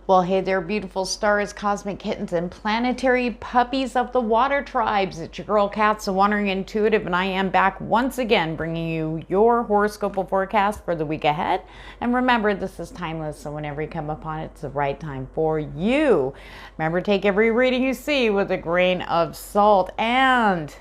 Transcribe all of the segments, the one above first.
Well, hey there, beautiful stars, cosmic kittens, and planetary puppies of the water tribes. It's your girl, Kat, the Wandering Intuitive, and I am back once again bringing you your horoscopal forecast for the week ahead. And remember, this is timeless, so whenever you come upon it, it's the right time for you. Remember, take every reading you see with a grain of salt. And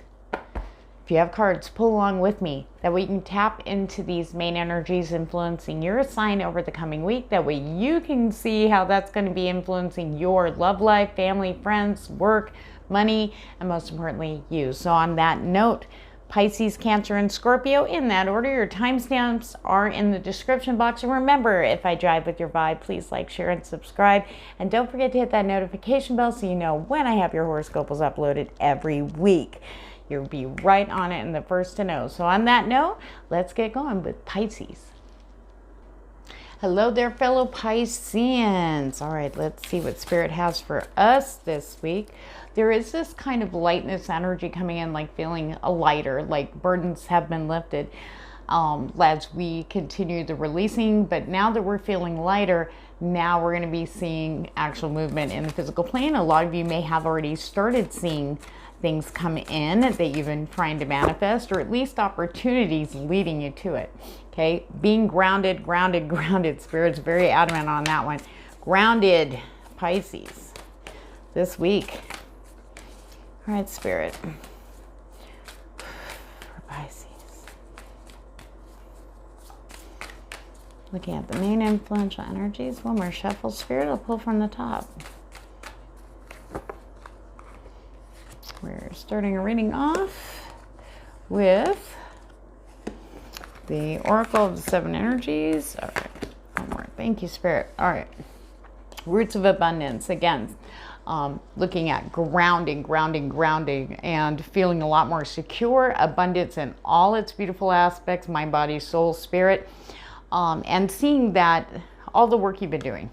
if you have cards, pull along with me. That way you can tap into these main energies influencing your sign over the coming week. That way you can see how that's going to be influencing your love life, family, friends, work, money, and most importantly, you. So on that note, Pisces, Cancer, and Scorpio, in that order. Your timestamps are in the description box. And remember, if I jive with your vibe, please like, share, and subscribe. And don't forget to hit that notification bell so you know when I have your horoscopals uploaded every week. You'll be right on it and the first to know. So on that note, let's get going with Pisces. Hello there, fellow Pisceans. All right, let's see what Spirit has for us this week. There is this kind of lightness energy coming in, like feeling a lighter, like burdens have been lifted as we continue the releasing. But now that we're feeling lighter, now we're going to be seeing actual movement in the physical plane. A lot of you may have already started seeing things come in that you've been trying to manifest, or at least opportunities leading you to it. Okay, being grounded, Spirit's very adamant on that one. Grounded, Pisces, this week. All right, Spirit, for Pisces. Looking at the main influential energies. One more shuffle, Spirit. I'll pull from the top. We're starting a reading off with the Oracle of the Seven Energies. All right, one more. Thank you, Spirit. All right, Roots of Abundance. Again, looking at grounding, and feeling a lot more secure. Abundance in all its beautiful aspects, mind, body, soul, spirit, and seeing that all the work you've been doing,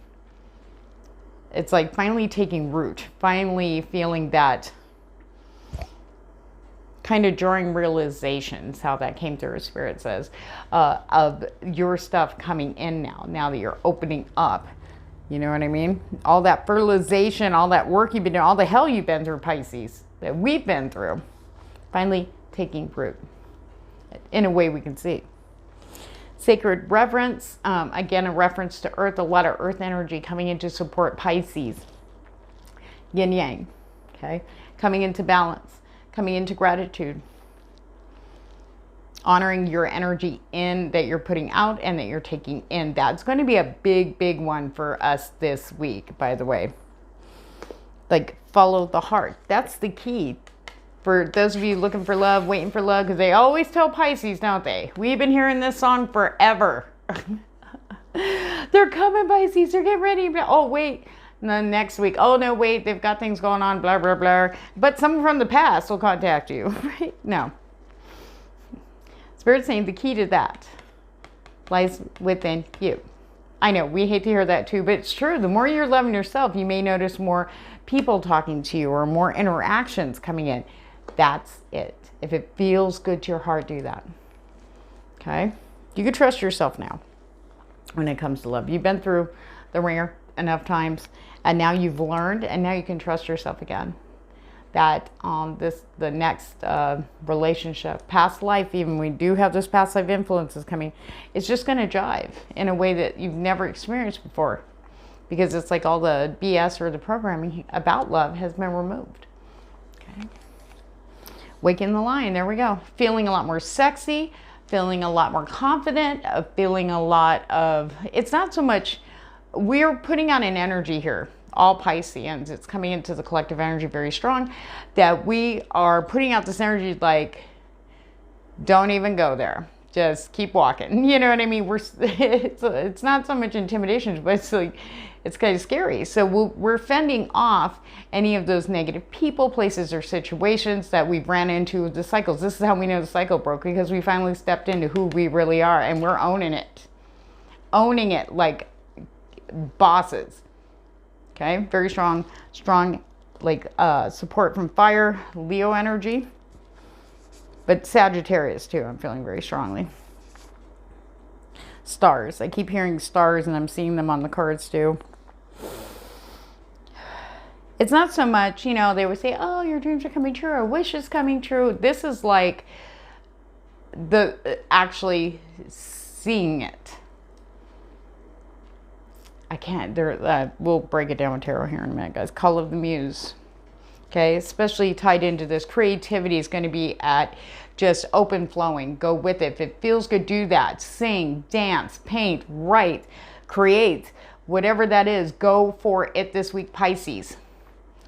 it's like finally taking root, finally feeling that kind of jarring realizations, how that came through, Spirit says, of your stuff coming in now that you're opening up. You know what I mean? All that fertilization, all that work you've been doing, all the hell you've been through, Pisces, that we've been through, finally taking root in a way we can see. Sacred Reverence, again, a reference to Earth, a lot of Earth energy coming in to support Pisces. Yin Yang, okay? Coming into balance. Coming into gratitude, honoring your energy in that you're putting out and that you're taking in. That's going to be a big one for us this week, by the way. Like, follow the heart. That's the key for those of you looking for love, waiting for love, because they always tell Pisces, don't they? We've been hearing this song forever. They're coming, Pisces. They're getting ready. Oh, wait. And then next week, oh no, wait, they've got things going on, blah, blah, blah. But someone from the past will contact you, right? No. Spirit's saying the key to that lies within you. I know, we hate to hear that too, but it's true. The more you're loving yourself, you may notice more people talking to you or more interactions coming in. That's it. If it feels good to your heart, do that. Okay? You can trust yourself now when it comes to love. You've been through the ringer enough times, and now you've learned, and now you can trust yourself again. That the next relationship, past life, even we do have this past life influences coming, it's just going to jive in a way that you've never experienced before, because it's like all the BS or the programming about love has been removed. Okay. Waking the Lion, there we go. Feeling a lot more sexy, feeling a lot more confident, feeling a lot of, it's not so much, we're putting on an energy here, all Pisceans, it's coming into the collective energy very strong, that we are putting out this energy like, don't even go there. Just keep walking. You know what I mean? It's not so much intimidation, but it's like, it's kind of scary. So we're fending off any of those negative people, places, or situations that we've ran into the cycles. This is how we know the cycle broke, because we finally stepped into who we really are, and we're owning it. Owning it like bosses. Okay, very strong like support from fire, Leo energy, but Sagittarius too, I'm feeling very strongly. Stars, I keep hearing stars and I'm seeing them on the cards too. It's not so much, you know, they would say, oh, your dreams are coming true, or wish is coming true. This is like the actually seeing it. I can't, we'll break it down with tarot here in a minute, guys. Call of the Muse. Okay, especially tied into this. Creativity is going to be at just open flowing. Go with it. If it feels good, do that. Sing, dance, paint, write, create, whatever that is, go for it this week, Pisces.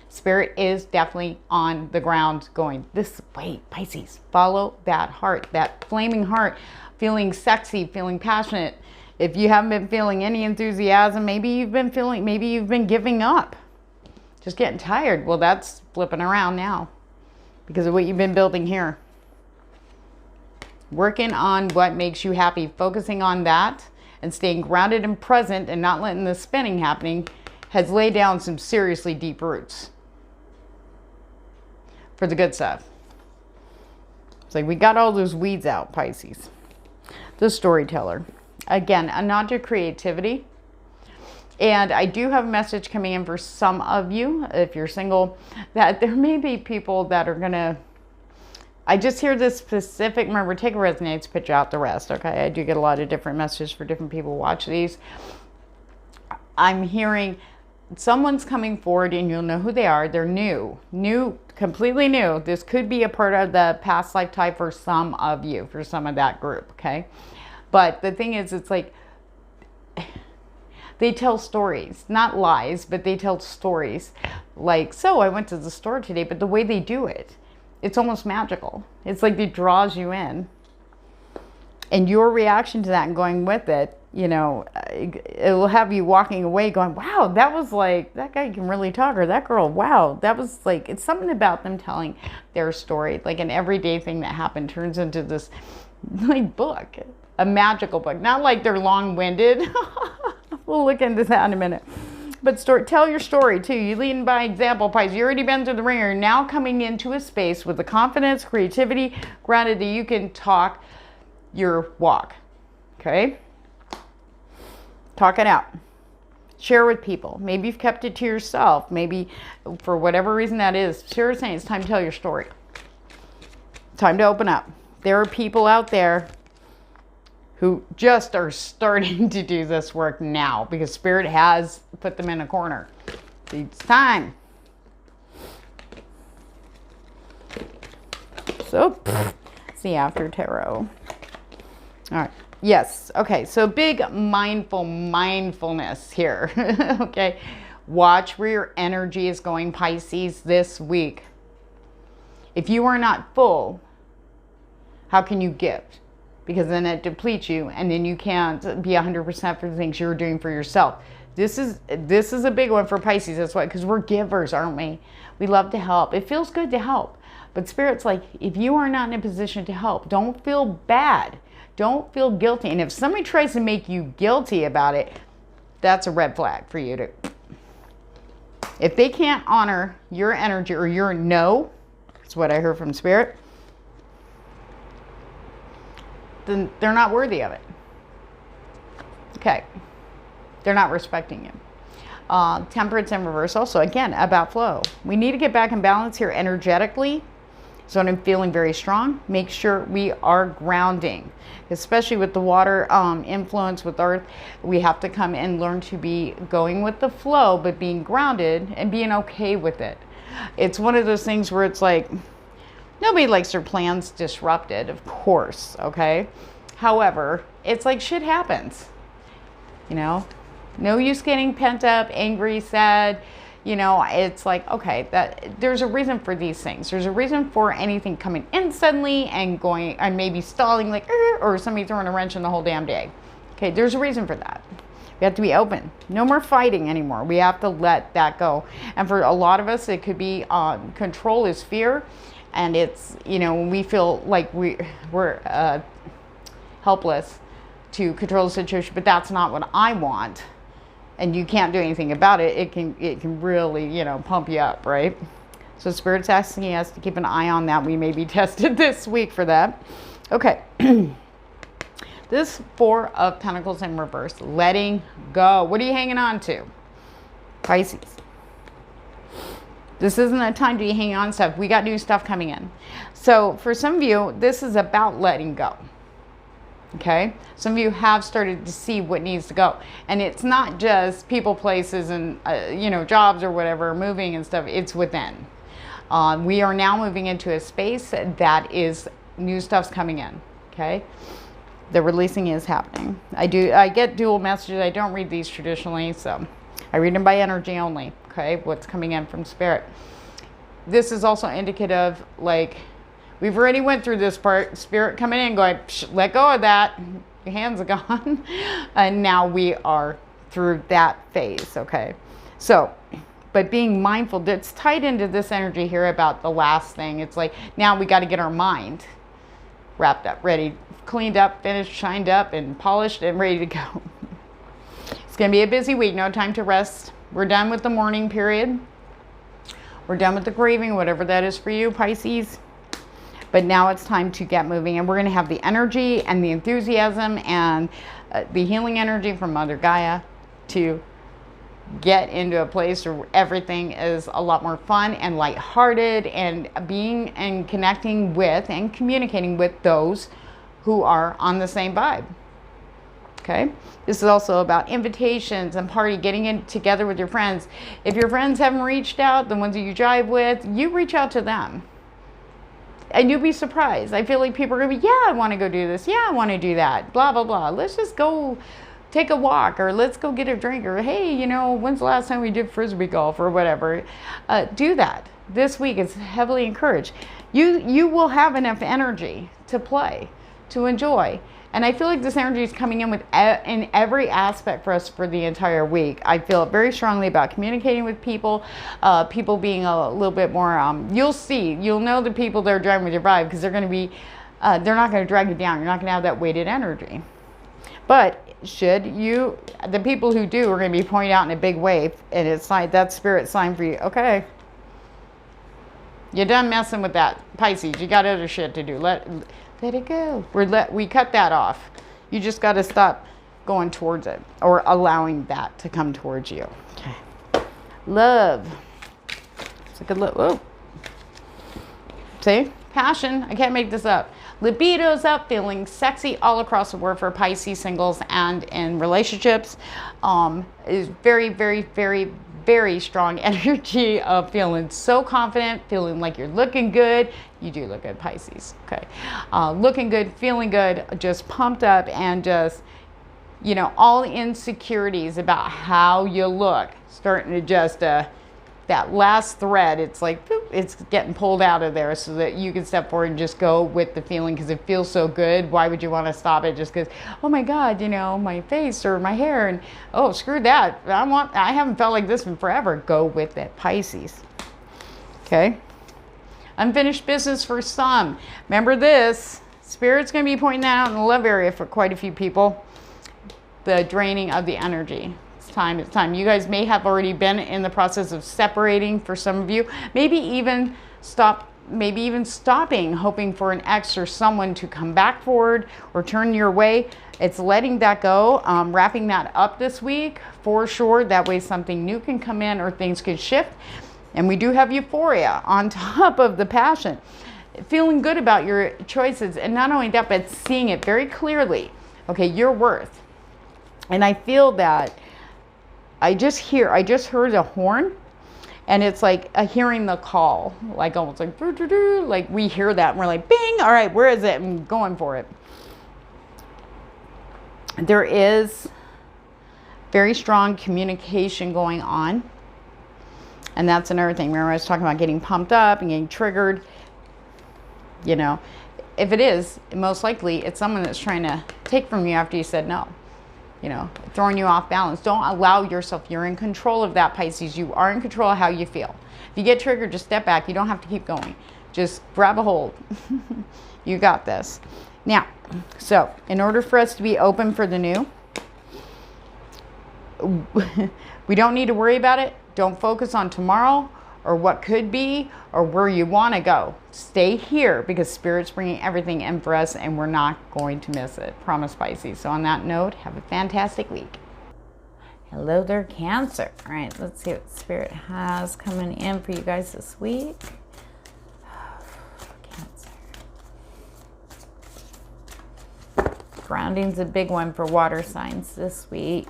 Spirit is definitely on the ground going this way, Pisces. Follow that heart, that flaming heart, feeling sexy, feeling passionate. If you haven't been feeling any enthusiasm, maybe you've been giving up. Just getting tired. Well, that's flipping around now because of what you've been building here. Working on what makes you happy, focusing on that and staying grounded and present and not letting the spinning happening has laid down some seriously deep roots for the good stuff. It's like we got all those weeds out, Pisces. The storyteller. Again, a nod to creativity. And I do have a message coming in for some of you, if you're single, that there may be people that are going to, I just hear this specific, remember, take a resonates, pitch out the rest, okay? I do get a lot of different messages for different people who watch these. I'm hearing someone's coming forward and you'll know who they are. They're new, completely new. This could be a part of the past lifetime for some of you, for some of that group, okay? But the thing is, it's like, they tell stories, not lies, but they tell stories. Like, so I went to the store today, but the way they do it, it's almost magical. It's like it draws you in. And your reaction to that and going with it, you know, it will have you walking away going, wow, that was like, that guy can really talk, or that girl, wow, that was like, it's something about them telling their story. Like an everyday thing that happened turns into this like book, a magical book. Not like they're long-winded. We'll look into that in a minute. But tell your story too. You lead by example, Pisces. You already been through the ringer. Now coming into a space with the confidence, creativity, grounded that you can talk your walk. Okay? Talk it out. Share with people. Maybe you've kept it to yourself. Maybe for whatever reason that is. Spirit's saying it's time to tell your story. Time to open up. There are people out there who just are starting to do this work now because Spirit has put them in a corner. It's time. So, see after tarot. All right. Yes. Okay. So big mindfulness here. Okay. Watch where your energy is going, Pisces, this week. If you are not full, how can you give? Because then it depletes you and then you can't be 100% for the things you're doing for yourself. This is a big one for Pisces. That's why, because we're givers, aren't we? We love to help. It feels good to help. But Spirit's like, if you are not in a position to help, don't feel bad. Don't feel guilty. And if somebody tries to make you guilty about it, that's a red flag for you to. If they can't honor your energy or your no, that's what I heard from Spirit, then they're not worthy of it. Okay. They're not respecting you. Temperance in reverse also, again, about flow. We need to get back in balance here energetically. So I'm feeling very strong. Make sure we are grounding, especially with the water influence with earth. We have to come and learn to be going with the flow, but being grounded and being okay with it. It's one of those things where it's like, nobody likes their plans disrupted, of course, okay? However, it's like shit happens, you know? No use getting pent up, angry, sad. You know, it's like, okay, that there's a reason for these things. There's a reason for anything coming in suddenly and going, and maybe stalling like, or somebody throwing a wrench in the whole damn day. Okay, there's a reason for that. We have to be open. No more fighting anymore. We have to let that go. And for a lot of us, it could be control is fear. And it's, you know, when we feel like we're helpless to control the situation, but that's not what I want. And you can't do anything about it. It can really, you know, pump you up, right? So Spirit's asking us to keep an eye on that. We may be tested this week for that. Okay. This Four of Pentacles in reverse, letting go. What are you hanging on to? Pisces. This isn't a time to be hanging on stuff. We got new stuff coming in. So for some of you, this is about letting go. Okay? Some of you have started to see what needs to go. And it's not just people, places, and, you know, jobs or whatever, moving and stuff. It's within. We are now moving into a space that is new stuff's coming in. Okay? The releasing is happening. I get dual messages. I don't read these traditionally, so I read them by energy only. Okay, what's coming in from spirit. This is also indicative, like, we've already went through this part. Spirit coming in, going, let go of that. Your hands are gone. And now we are through that phase. Okay, so, but being mindful, that's tied into this energy here about the last thing. It's like, now we got to get our mind wrapped up, ready, cleaned up, finished, shined up, and polished, and ready to go. It's going to be a busy week. No time to rest. We're done with the mourning period. We're done with the grieving, whatever that is for you, Pisces. But now it's time to get moving. And we're going to have the energy and the enthusiasm and the healing energy from Mother Gaia to get into a place where everything is a lot more fun and lighthearted, and being and connecting with and communicating with those who are on the same vibe. Okay, this is also about invitations and party, getting in together with your friends. If your friends haven't reached out, the ones that you jive with, you reach out to them. And you'll be surprised. I feel like people are going to be, yeah, I want to go do this. Yeah, I want to do that. Blah, blah, blah. Let's just go take a walk, or let's go get a drink, or hey, you know, when's the last time we did Frisbee golf or whatever. Do that. This week is heavily encouraged. You will have enough energy to play, to enjoy. And I feel like this energy is coming in in every aspect for us for the entire week. I feel very strongly about communicating with people, people being a little bit more, you'll know the people that are driving with your vibe, because they're going to be, they're not going to drag you down. You're not going to have that weighted energy. But the people who do are going to be pointed out in a big way, and it's like that spirit sign for you. Okay, you're done messing with that, Pisces. You got other shit to do. Let it go. We cut that off. You just got to stop going towards it, or allowing that to come towards you. Okay. Love. It's like a look. Whoa. See? Passion. I can't make this up. Libido's up, feeling sexy all across the board for Pisces singles and in relationships. Is very, very, very, very strong energy of feeling so confident, feeling like you're looking good. You do look good, Pisces. Okay. Looking good, feeling good, just pumped up, and just, you know, all the insecurities about how you look starting to just, that last thread, it's like, boop, it's getting pulled out of there, so that you can step forward and just go with the feeling, because it feels so good. Why would you want to stop it just because, oh my God, you know, my face or my hair, and oh, screw that. I haven't felt like this in forever. Go with it, Pisces. Okay. Unfinished business for some. Remember this. Spirit's going to be pointing that out in the love area for quite a few people. The draining of the energy. It's time. You guys may have already been in the process of separating for some of you. Maybe even stopping, hoping for an ex or someone to come back forward or turn your way. It's letting that go, wrapping that up this week for sure. That way something new can come in, or things could shift. And we do have euphoria on top of the passion. Feeling good about your choices. And not only that, but seeing it very clearly. Okay, your worth. And I feel that I just heard a horn. And it's like hearing the call. Like almost like, like we hear that and we're like, bing, all right, where is it? I'm going for it. There is very strong communication going on. And that's another thing. Remember I was talking about getting pumped up and getting triggered. You know, if it is, most likely it's someone that's trying to take from you after you said no. You know, throwing you off balance. Don't allow yourself. You're in control of that, Pisces. You are in control of how you feel. If you get triggered, just step back. You don't have to keep going. Just grab a hold. You got this. Now, so in order for us to be open for the new, we don't need to worry about it. Don't focus on tomorrow or what could be or where you want to go. Stay here, because Spirit's bringing everything in for us and we're not going to miss it. Promise, Pisces. So on that note, have a fantastic week. Hello there, Cancer. All right, let's see what Spirit has coming in for you guys this week. Cancer. Grounding's a big one for water signs this week.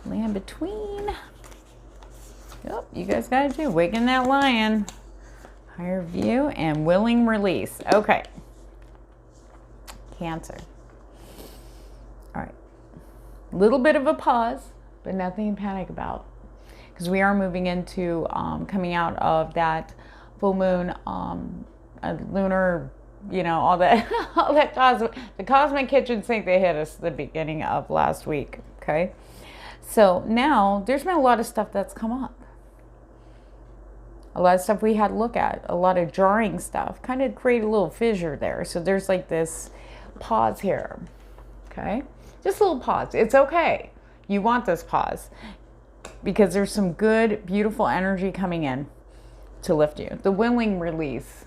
Land between. Yep, you guys got to do. Waking that lion. Higher view and willing release. Okay. Cancer. All right. A little bit of a pause, but nothing to panic about. Because we are moving into coming out of that full moon, lunar, you know, all that, the cosmic kitchen sink they hit us at the beginning of last week. Okay. So now there's been a lot of stuff that's come up. A lot of stuff we had to look at, a lot of jarring stuff, kind of create a little fissure there. So there's like this pause here, okay? Just a little pause. It's okay. You want this pause because there's some good, beautiful energy coming in to lift you. The willing release.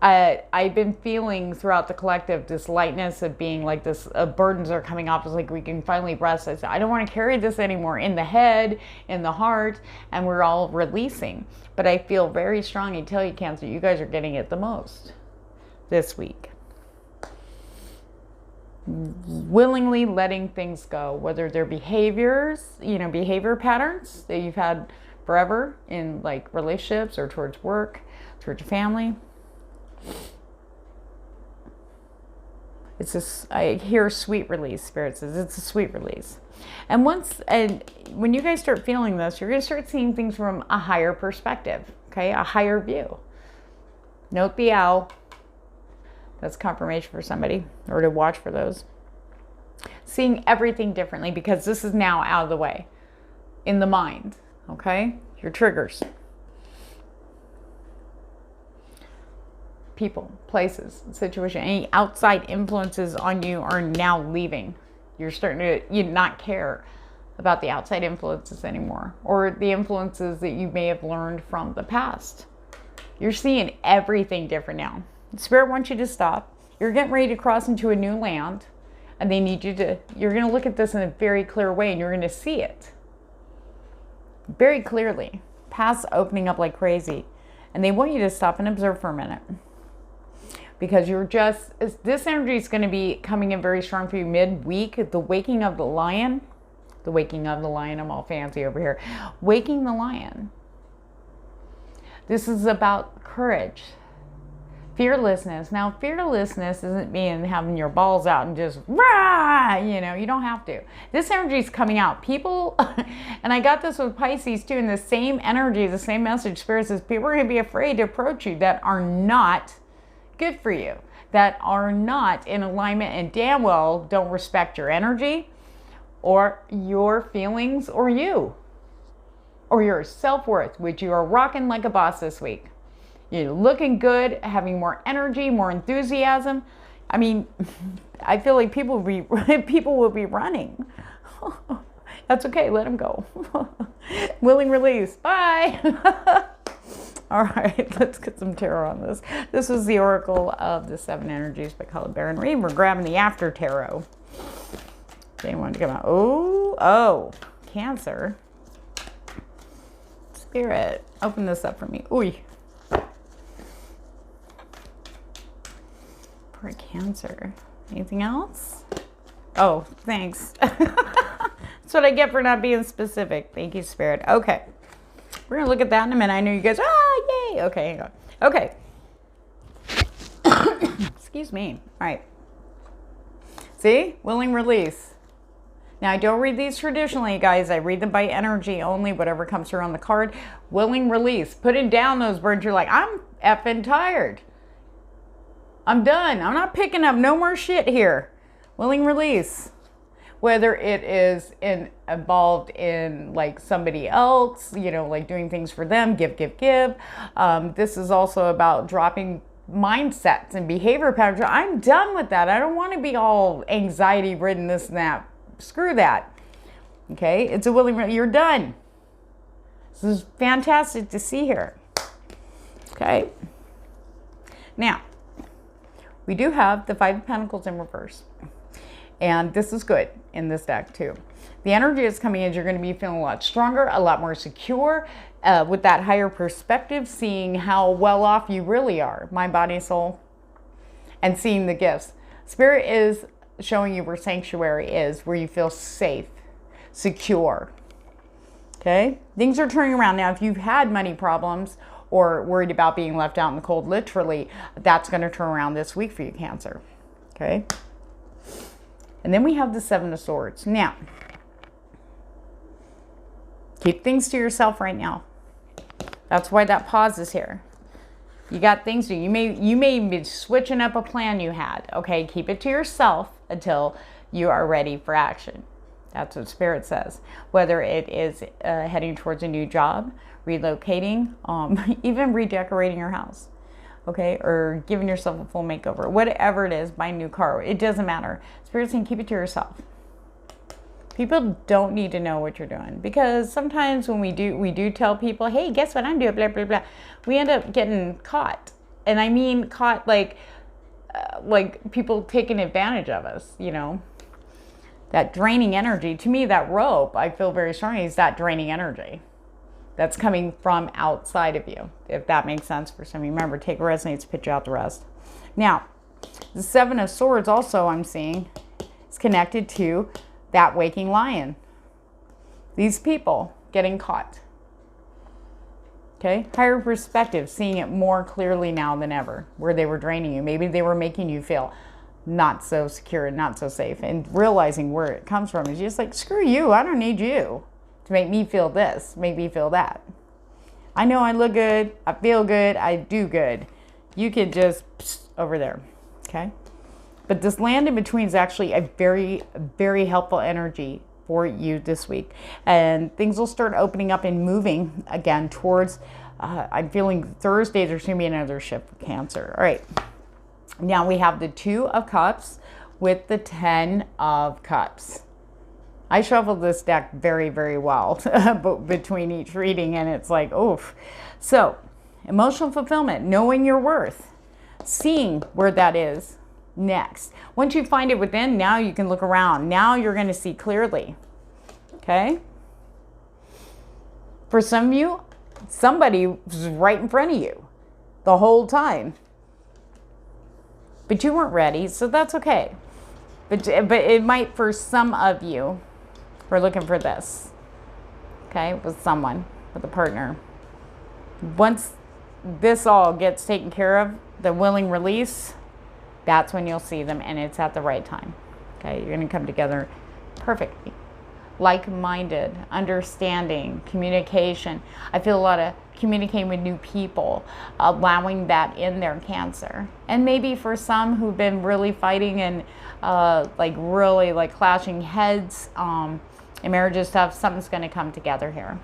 I've been feeling throughout the collective this lightness of being like this, burdens are coming off. It's like we can finally rest. I said, I don't want to carry this anymore in the head, in the heart, and we're all releasing. But I feel very strong. I tell you, Cancer, you guys are getting it the most this week. Willingly letting things go, whether they're behaviors, you know, behavior patterns that you've had forever in like relationships or towards work, towards your family. It's just, I hear sweet release. Spirit says it's a sweet release. And when you guys start feeling this, you're going to start seeing things from a higher perspective, okay? A higher view. Note the owl. That's confirmation for somebody, or to watch for those. Seeing everything differently because this is now out of the way in the mind, okay? Your triggers. People, places, situation, any outside influences on you are now leaving. You're starting to not care about the outside influences anymore, or the influences that you may have learned from the past. You're seeing everything different now. Spirit wants you to stop. You're getting ready to cross into a new land, and they need you to, you're going to look at this in a very clear way, and you're going to see it very clearly. Paths opening up like crazy, and they want you to stop and observe for a minute. Because you're just, this energy is going to be coming in very strong for you mid-week. The waking of the lion. The waking of the lion. I'm all fancy over here. Waking the lion. This is about courage. Fearlessness. Now, fearlessness isn't being having your balls out and just, rah! You know, you don't have to. This energy is coming out. People, and I got this with Pisces too, in the same energy, the same message. Spirit says people are going to be afraid to approach you that are not good for you, that are not in alignment and damn well don't respect your energy or your feelings or you or your self-worth, which you are rocking like a boss this week. You're looking good, having more energy, more enthusiasm. I mean, I feel like people will be running. That's okay, let them go. Willing release, bye. All right, let's get some tarot on this. This is the Oracle of the Seven Energies by Colin Baron Reed. We're grabbing the After Tarot. They wanted to come out. Oh, Cancer. Spirit, open this up for me. Ooh. For Cancer. Anything else? Oh, thanks. That's what I get for not being specific. Thank you, Spirit. Okay. We're going to look at that in a minute. I know you guys, yay. Okay, hang on. Okay. Excuse me. All right. See? Willing release. Now, I don't read these traditionally, guys. I read them by energy only, whatever comes through on the card. Willing release. Putting down those words. You're like, I'm effing tired. I'm done. I'm not picking up no more shit here. Willing release. Whether it is involved in like somebody else, you know, like doing things for them, give. This is also about dropping mindsets and behavior patterns. I'm done with that. I don't want to be all anxiety ridden, this and that. Screw that. Okay, it's a willing, you're done. This is fantastic to see here. Okay. Now, we do have the Five of Pentacles in reverse. And this is good in this deck too. The energy that's coming in, you're going to be feeling a lot stronger, a lot more secure, with that higher perspective, seeing how well off you really are, mind, body, soul, and seeing the gifts. Spirit is showing you where sanctuary is, where you feel safe, secure. Okay? Things are turning around. Now, if you've had money problems or worried about being left out in the cold, literally, that's going to turn around this week for you, Cancer. Okay? And then we have the Seven of Swords. Now, keep things to yourself right now. That's why that pause is here. You got things to do. You may be switching up a plan you had. Okay, keep it to yourself until you are ready for action. That's what Spirit says. Whether it is heading towards a new job, relocating, even redecorating your house, okay, or giving yourself a full makeover, whatever it is, buy a new car, it doesn't matter. Spirit's saying keep it to yourself. People don't need to know what you're doing, because sometimes when we do tell people, hey, guess what I'm doing, blah, blah, blah, we end up getting caught. And I mean caught like people taking advantage of us, you know. That draining energy, to me, that rope, I feel very strongly, is that draining energy that's coming from outside of you, if that makes sense for some of you. Remember, take what resonates, pitch out the rest. Now, the Seven of Swords also, I'm seeing, is connected to that waking lion. These people getting caught. Okay? Higher perspective, seeing it more clearly now than ever, where they were draining you. Maybe they were making you feel not so secure and not so safe, and realizing where it comes from is just like, screw you, I don't need you to make me feel this, make me feel that. I know I look good, I feel good, I do good. You could just over there, okay? But this land in between is actually a very, very helpful energy for you this week. And things will start opening up and moving again towards, I'm feeling Thursday, there's going to be another shift for Cancer. All right. Now we have the Two of Cups with the Ten of Cups. I shuffled this deck very, very well between each reading, and it's like, oof. So, emotional fulfillment, knowing your worth, seeing where that is next. Once you find it within, now you can look around. Now you're going to see clearly. Okay? For some of you, somebody was right in front of you the whole time. But you weren't ready, so that's okay. But it might, for some of you, we're looking for this. Okay? With someone, with a partner. Once this all gets taken care of, the willing release, that's when you'll see them, and it's at the right time. Okay? You're going to come together perfectly. Like-minded, understanding, communication. I feel a lot of communicating with new people, allowing that in their Cancer. And maybe for some who've been really fighting and really clashing heads in marriages stuff, something's going to come together here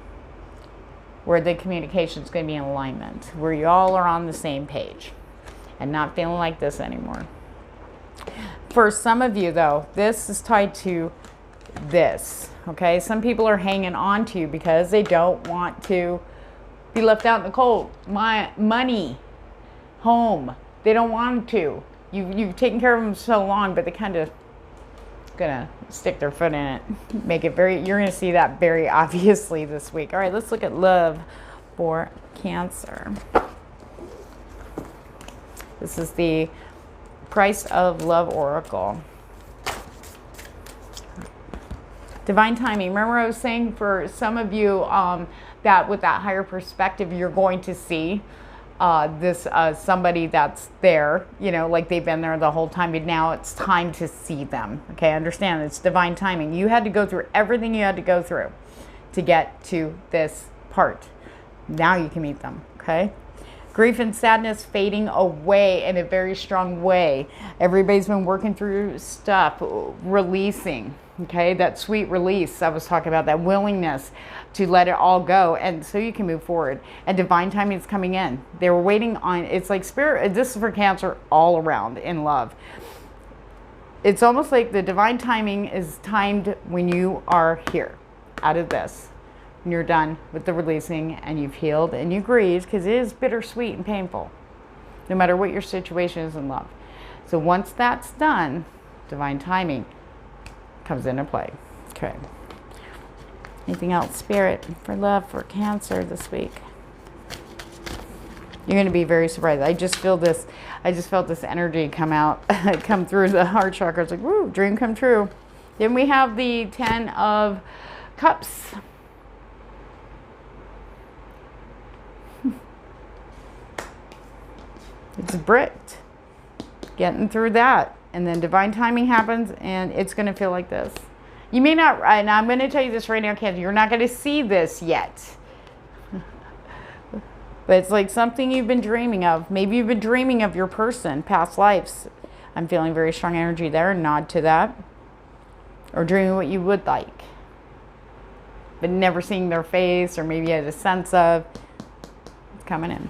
where the communication is going to be in alignment, where you all are on the same page and not feeling like this anymore. For some of you, though, this is tied to this. Okay, some people are hanging on to you because they don't want to be left out in the cold. Money, home, they don't want to. You've taken care of them so long, but they kind of gonna stick their foot in it. Make it very. You're gonna see that very obviously this week. All right, let's look at love for Cancer. This is the Price of Love Oracle. Divine timing. Remember I was saying for some of you that with that higher perspective, you're going to see somebody that's there, you know, like they've been there the whole time, but now it's time to see them. Okay, understand, it's divine timing. You had to go through everything you had to go through to get to this part. Now you can meet them, okay? Grief and sadness fading away in a very strong way. Everybody's been working through stuff, releasing, okay? That sweet release I was talking about, that willingness to let it all go, and so you can move forward. And divine timing is coming in. They were waiting on, it's like spirit, this is for Cancer all around in love. It's almost like the divine timing is timed when you are here, out of this. When you're done with the releasing and you've healed and you grieved, because it is bittersweet and painful, no matter what your situation is in love. So once that's done, divine timing, comes into play. Okay. Anything else, Spirit, for love, for Cancer this week? You're going to be very surprised. I just feel this. I just felt this energy come out, come through the heart chakra. It's like, woo, dream come true. Then we have the 10 of Cups. It's bricked. Getting through that. And then divine timing happens, and it's going to feel like this. You may not, and I'm going to tell you this right now, Cancer, you're not going to see this yet. But it's like something you've been dreaming of. Maybe you've been dreaming of your person, past lives. I'm feeling very strong energy there. Nod to that. Or dreaming what you would like. But never seeing their face, or maybe you had a sense of. It's coming in.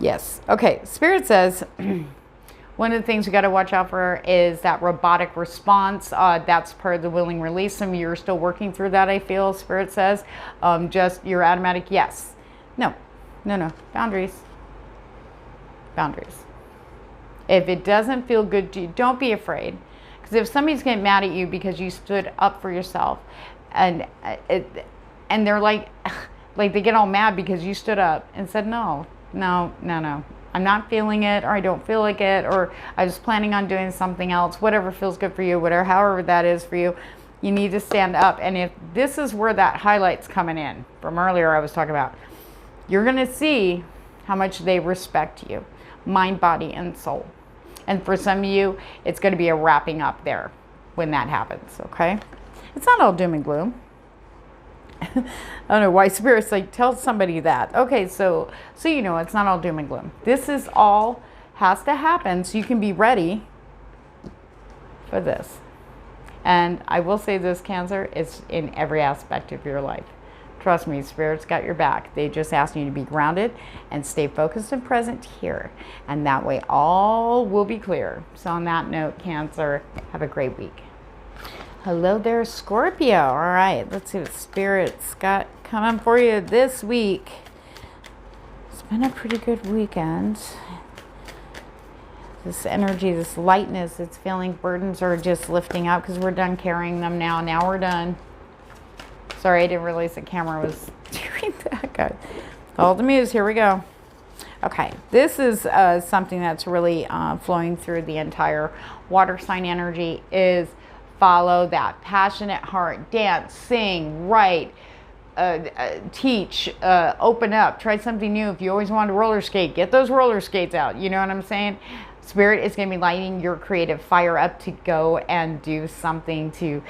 Yes. Okay. Spirit says one of the things we got to watch out for is that robotic response. That's part of the willing release. Some of you are still working through that, I feel. Spirit says just your automatic yes. No. Boundaries. Boundaries. If it doesn't feel good to you, don't be afraid. Because if somebody's getting mad at you because you stood up for yourself, and they're like they get all mad because you stood up and said, no, I'm not feeling it, or I don't feel like it, or I was planning on doing something else, whatever feels good for you, however that is for you, you need to stand up. And if this is where that highlight's coming in from earlier I was talking about, you're going to see how much they respect you, mind, body, and soul. And for some of you, it's going to be a wrapping up there when that happens, okay? It's not all doom and gloom. I don't know why Spirit's like, tell somebody that. Okay, so you know it's not all doom and gloom. This is all has to happen so you can be ready for this. And I will say this, Cancer, it's in every aspect of your life. Trust me, Spirit's got your back. They just ask you to be grounded and stay focused and present here. And that way all will be clear. So on that note, Cancer, have a great week. Hello there, Scorpio. All right, let's see what Spirit's got coming for you this week. It's been a pretty good weekend. This energy, this lightness, it's feeling burdens are just lifting up because we're done carrying them now. Now we're done. Sorry, I didn't realize the camera was doing that. God. All the Muse, here we go. Okay, this is something that's really flowing through the entire water sign energy is follow that passionate heart, dance, sing, write, teach, open up, try something new. If you always wanted to roller skate, get those roller skates out. You know what I'm saying? Spirit is going to be lighting your creative fire up to go and do something to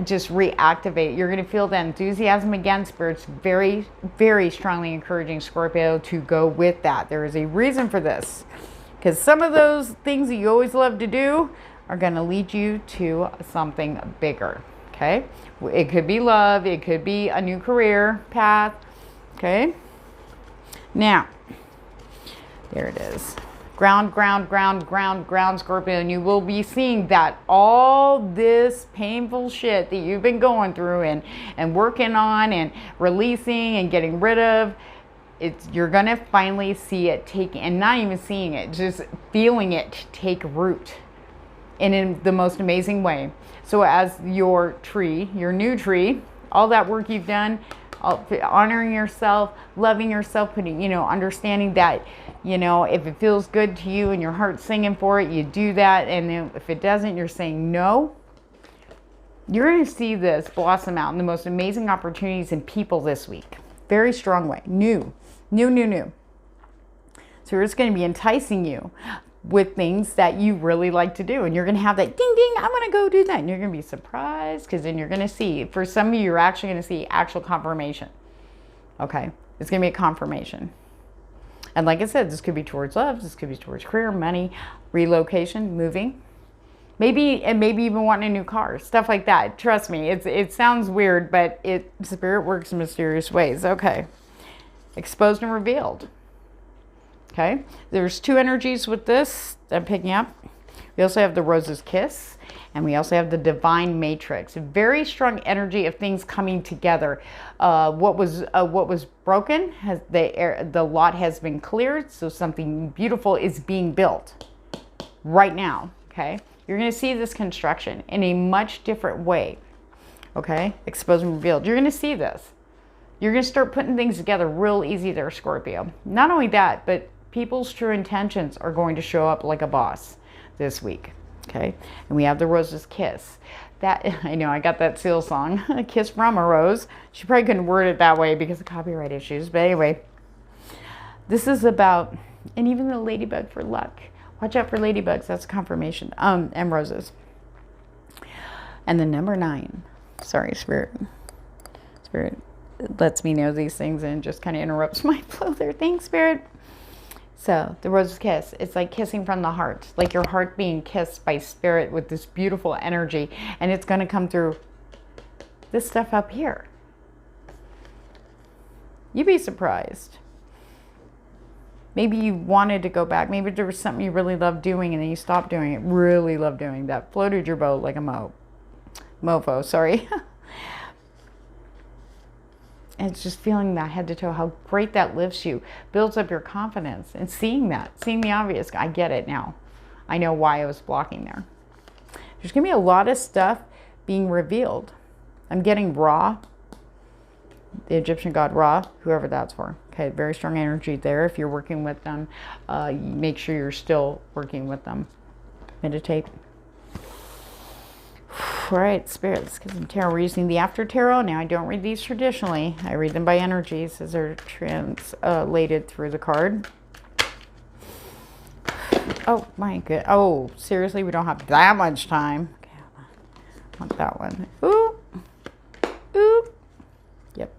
just reactivate. You're going to feel the enthusiasm again. Spirit's very, very strongly encouraging Scorpio to go with that. There is a reason for this. Because some of those things that you always love to do are going to lead you to something bigger. Okay? It could be love. It could be a new career path. Okay? Now, there it is. Ground, Scorpio. And you will be seeing that all this painful shit that you've been going through and working on and releasing and getting rid of, you're going to finally see it take, and not even seeing it, just feeling it take root. And in the most amazing way. So as your tree, your new tree, all that work you've done, honoring yourself, loving yourself, putting, understanding that, if it feels good to you and your heart's singing for it, you do that. And then if it doesn't, you're saying no. You're going to see this blossom out in the most amazing opportunities and people this week. Very strong way. New. So it's going to be enticing you with things that you really like to do. And you're going to have that ding, ding, I'm going to go do that. And you're going to be surprised because then you're going to see, for some of you, you're actually going to see actual confirmation. Okay. It's going to be a confirmation. And like I said, this could be towards love. This could be towards career, money, relocation, moving. Maybe even wanting a new car. Stuff like that. Trust me. It sounds weird, but Spirit works in mysterious ways. Okay. Exposed and revealed. Okay. There's two energies with this that I'm picking up. We also have the Rose's Kiss. And we also have the Divine Matrix. A very strong energy of things coming together. What was broken, the lot has been cleared. So something beautiful is being built right now. Okay. You're going to see this construction in a much different way. Okay? Exposed and revealed. You're going to see this. You're going to start putting things together real easy there, Scorpio. Not only that, but people's true intentions are going to show up like a boss this week. Okay? And we have the Rose's Kiss. That, I know, I got that Seal song, A Kiss from a Rose. She probably couldn't word it that way because of copyright issues. But anyway, this is about, and even the ladybug for luck. Watch out for ladybugs. That's confirmation. And roses. And the number 9. Sorry, Spirit. Spirit lets me know these things and just kind of interrupts my flow there. Thanks, Spirit. So, the Rose's Kiss. It's like kissing from the heart. Like your heart being kissed by Spirit with this beautiful energy. And it's going to come through this stuff up here. You'd be surprised. Maybe you wanted to go back. Maybe there was something you really loved doing and then you stopped doing it. Really loved doing that. Floated your boat like a mofo, sorry. And it's just feeling that head to toe, how great that lifts you, builds up your confidence, and seeing the obvious. I get it now. I know why I was blocking there. There's going to be a lot of stuff being revealed. I'm getting Ra, the Egyptian god Ra, whoever that's for. Okay, very strong energy there. If you're working with them, make sure you're still working with them. Meditate. All right, Spirit, let's get some tarot. We're using the After Tarot. Now, I don't read these traditionally. I read them by energies as they're translated through the card. Oh, my good. Oh, seriously, we don't have that much time. Okay, I want that one. Ooh. Ooh. Yep.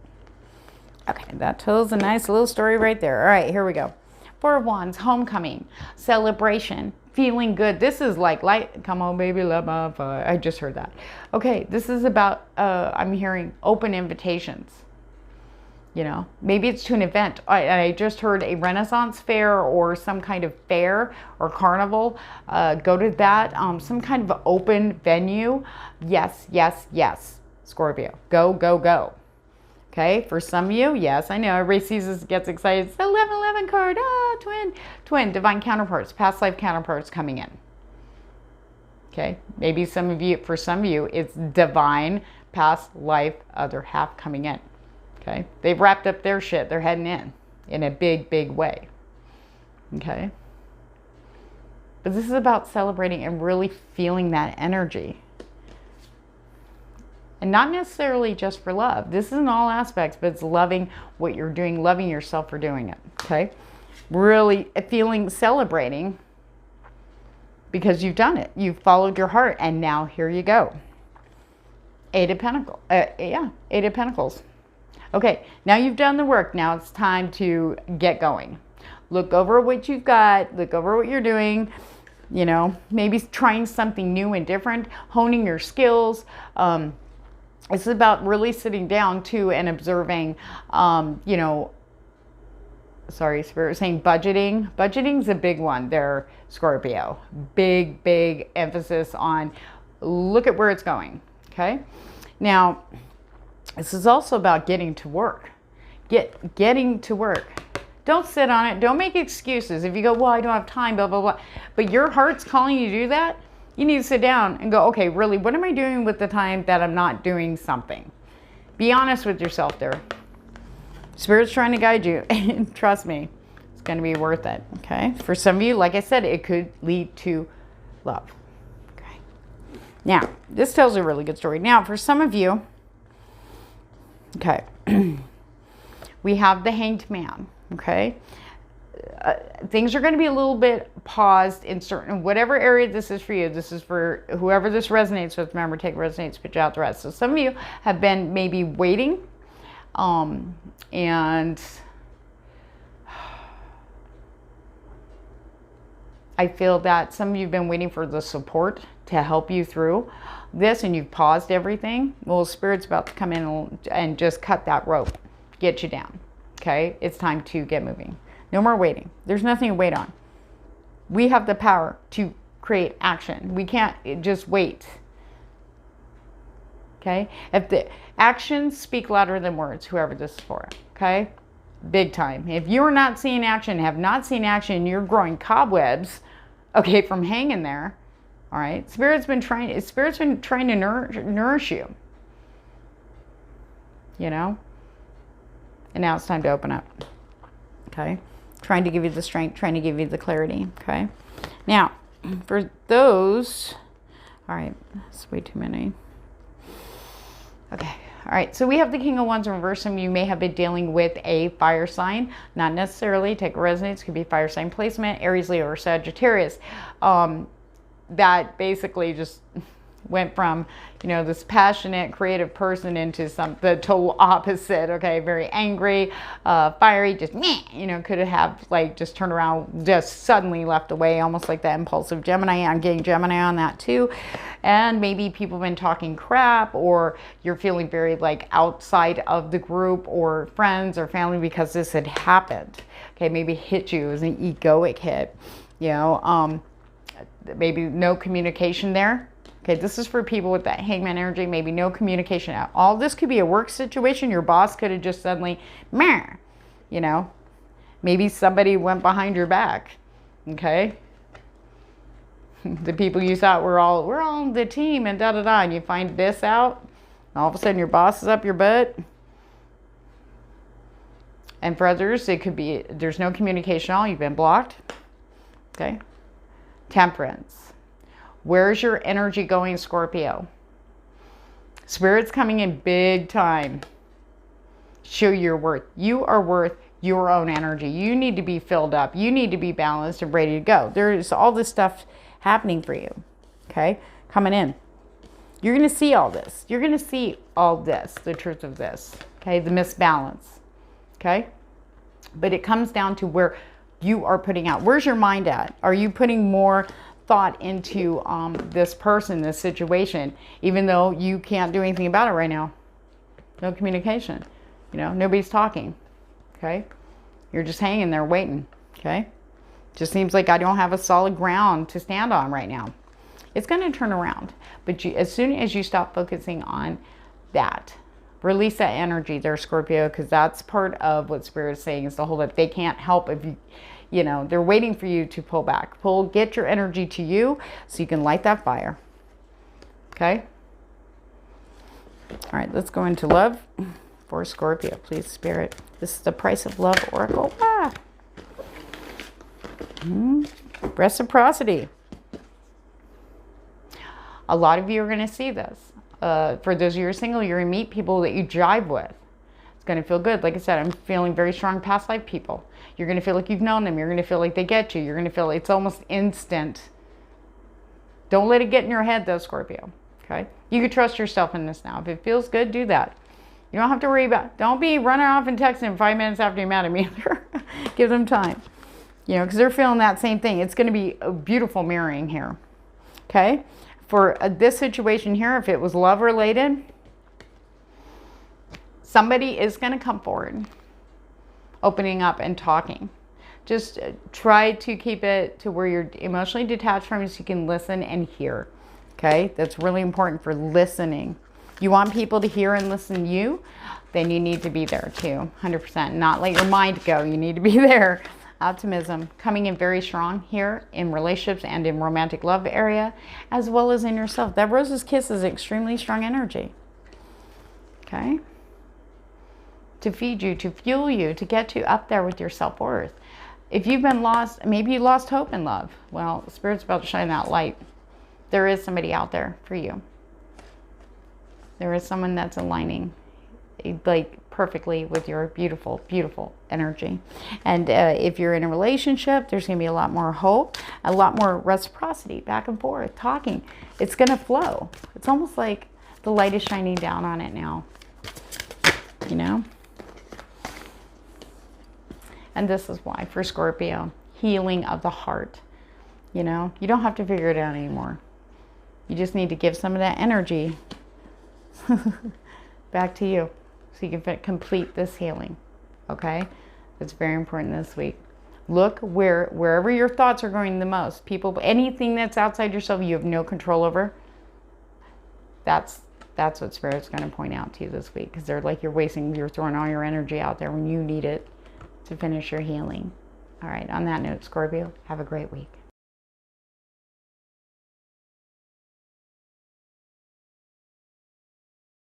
Okay, that tells a nice little story right there. All right, here we go. 4 of Wands, homecoming, celebration, feeling good. This is like light. Come on, baby, let my fire. I just heard that. Okay, this is about, I'm hearing open invitations. You know, maybe it's to an event. I just heard a Renaissance fair or some kind of fair or carnival. Go to that. Some kind of open venue. Yes, yes, yes. Scorpio. Go, go, go. Okay, for some of you, yes, I know, everybody sees this, gets excited. It's the 1111 card, twin, divine counterparts, past life counterparts coming in. Okay, maybe some of you, for some of you, it's divine past life other half coming in. Okay, they've wrapped up their shit, they're heading in a big, big way. Okay, but this is about celebrating and really feeling that energy. And not necessarily just for love. This is in all aspects, but it's loving what you're doing, loving yourself for doing it. Okay? Really feeling, celebrating because you've done it. You've followed your heart, and now here you go. 8 of Pentacles. 8 of Pentacles. Okay, now you've done the work. Now it's time to get going. Look over what you've got. Look over what you're doing. You know, maybe trying something new and different. Honing your skills. This is about really sitting down too and observing, you know, sorry, Spirit was saying budgeting. Budgeting's a big one there, Scorpio. Big, big emphasis on look at where it's going, okay? Now, this is also about getting to work. Getting to work. Don't sit on it. Don't make excuses. If you go, well, I don't have time, blah, blah, blah. But your heart's calling you to do that. You need to sit down and go, okay, really, what am I doing with the time that I'm not doing something? Be honest with yourself there. Spirit's trying to guide you. And trust me, it's going to be worth it, okay? For some of you, like I said, it could lead to love. Okay. Now, this tells a really good story. Now, for some of you, okay, we have the Hanged Man, okay? Things are going to be a little bit paused in certain, whatever area this is for you. This is for whoever this resonates with. Remember, take resonates, pitch out the rest. So some of you have been maybe waiting, and I feel that some of you have been waiting for the support to help you through this, and you've paused everything. Well, Spirit's about to come in and just cut that rope, get you down. Okay, it's time to get moving. No more waiting. There's nothing to wait on. We have the power to create action. We can't just wait. Okay? If the actions speak louder than words, whoever this is for. Okay? Big time. If you're not seeing action, have not seen action, you're growing cobwebs, okay, from hanging there. All right. Spirit's been trying to nourish you. You know? And now it's time to open up. Okay? Trying to give you the strength, trying to give you the clarity. Okay? Now, for those, all right, that's way too many. Okay. All right, so we have the King of Wands in reverse, and you may have been dealing with a fire sign. Not necessarily. Take a resonance. Could be fire sign placement, Aries, Leo, or Sagittarius. That basically just went from, you know, this passionate, creative person into the total opposite. Okay, very angry, fiery, just meh, you know, could have like just turned around, just suddenly left away, almost like that impulsive Gemini. I'm getting Gemini on that too. And maybe people have been talking crap, or you're feeling very like outside of the group or friends or family because this had happened. Okay, maybe hit you as an egoic hit, you know, maybe no communication there. Okay, this is for people with that hangman energy, maybe no communication at all. This could be a work situation. Your boss could have just suddenly, meh, you know, maybe somebody went behind your back. Okay. The people you thought we're all the team and da-da-da, and you find this out, and all of a sudden your boss is up your butt. And for others, it could be there's no communication at all. You've been blocked. Okay. Temperance. Where's your energy going, Scorpio? Spirit's coming in big time. Show your worth. You are worth your own energy. You need to be filled up. You need to be balanced and ready to go. There's all this stuff happening for you. Okay? Coming in. You're going to see all this. You're going to see all this, the truth of this. Okay? The misbalance. Okay? But it comes down to where you are putting out. Where's your mind at? Are you putting more thought into this person, this situation, even though you can't do anything about it right now? No communication. You know, nobody's talking. Okay? You're just hanging there waiting. Okay? Just seems like I don't have a solid ground to stand on right now. It's going to turn around. But as soon as you stop focusing on that, release that energy there, Scorpio, because that's part of what Spirit is saying is the hold up. They can't help if you know, they're waiting for you to pull back. Get your energy to you so you can light that fire. Okay? All right, let's go into love for Scorpio, please, Spirit. This is the Price of Love Oracle. Reciprocity. A lot of you are going to see this. For those of you who are single, you're going to meet people that you jive with. It's going to feel good. Like I said, I'm feeling very strong past life people. You're going to feel like you've known them. You're going to feel like they get you. You're going to feel it's almost instant. Don't let it get in your head, though, Scorpio. Okay? You can trust yourself in this now. If it feels good, do that. You don't have to worry about, don't be running off and texting 5 minutes after you're mad at me either. Give them time. You know, because they're feeling that same thing. It's going to be a beautiful mirroring here. Okay? For this situation here, if it was love related, somebody is going to come forward, opening up and talking. Just try to keep it to where you're emotionally detached from it so you can listen and hear. Okay? That's really important for listening. You want people to hear and listen to you, then you need to be there too, 100%. Not let your mind go. You need to be there. Optimism coming in very strong here in relationships and in romantic love area, as well as in yourself. That Rose's Kiss is extremely strong energy. Okay? To feed you, to fuel you, to get you up there with your self-worth. If you've been lost, maybe you lost hope in love. Well, Spirit's about to shine that light. There is somebody out there for you. There is someone that's aligning like perfectly with your beautiful, beautiful energy. And if you're in a relationship, there's going to be a lot more hope, a lot more reciprocity, back and forth, talking. It's going to flow. It's almost like the light is shining down on it now. You know? And this is why, for Scorpio, healing of the heart. You know, you don't have to figure it out anymore. You just need to give some of that energy back to you so you can complete this healing. Okay? That's very important this week. Look wherever your thoughts are going the most. People, anything that's outside yourself you have no control over. That's what Spirit's going to point out to you this week, because they're like you're throwing all your energy out there when you need it to finish your healing. All right, on that note, Scorpio, have a great week.